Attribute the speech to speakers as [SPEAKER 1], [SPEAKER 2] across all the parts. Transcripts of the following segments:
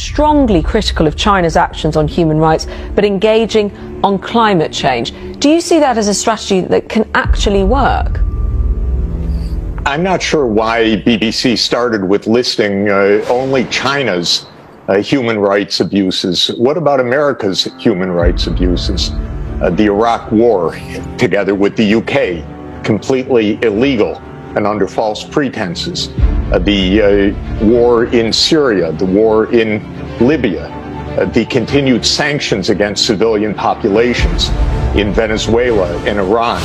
[SPEAKER 1] strongly critical of China's actions on human rights, but engaging on climate change. Do you see that as a strategy that can actually work?
[SPEAKER 2] I'm not sure why BBC started with listing only China's human rights abuses. What about America's human rights abuses? The Iraq War, together with the UK, completely illegal and under false pretenses. The war in Syria, the war in Libya, the continued sanctions against civilian populations in Venezuela and Iran,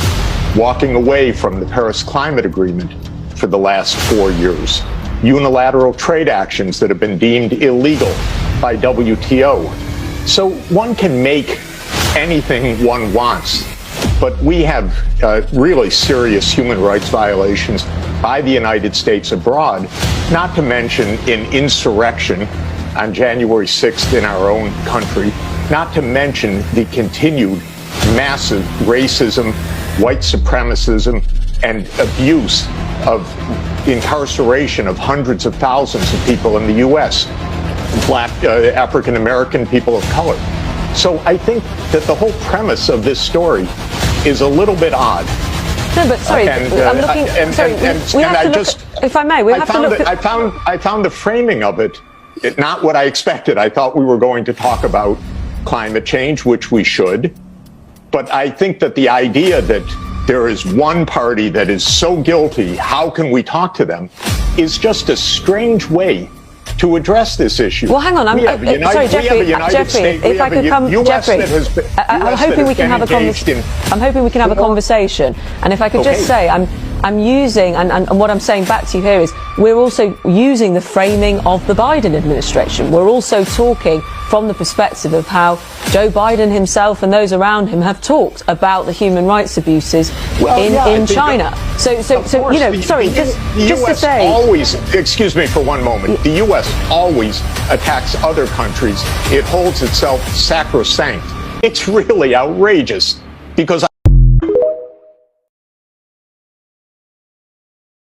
[SPEAKER 2] walking away from the Paris Climate Agreement for the last 4 years, unilateral trade actions that have been deemed illegal by WTO. So one can make anything one wants, but we have really serious human rights violations by the United States abroad, not to mention in insurrection on January 6th in our own country, not to mention the continued massive racism, white supremacism, and abuse of incarceration of hundreds of thousands of people in the U.S., Black, African American, people of color. So I think that the whole premise of this story is a little bit odd.
[SPEAKER 1] No, but sorry, I'm looking. If I may, we have to look.
[SPEAKER 2] I found the framing of it not what I expected. I thought we were going to talk about climate change, which we should. But I think that the idea that there is one party that is so guilty, how can we talk to them, is just a strange way to address this issue.
[SPEAKER 1] Well, hang on. I'm sorry, Jeffrey. If I could come, Jeffrey. I'm hoping we can have a conversation. I'm hoping we can have a conversation. And if I could just say, I'm using, and what I'm saying back to you here is, we're also using the framing of the Biden administration. We're also talking from the perspective of how Joe Biden himself and those around him have talked about the human rights abuses in China. So you know, sorry, just to say,
[SPEAKER 2] always, excuse me for one moment, the U.S. always attacks other countries. It holds itself sacrosanct. It's really outrageous because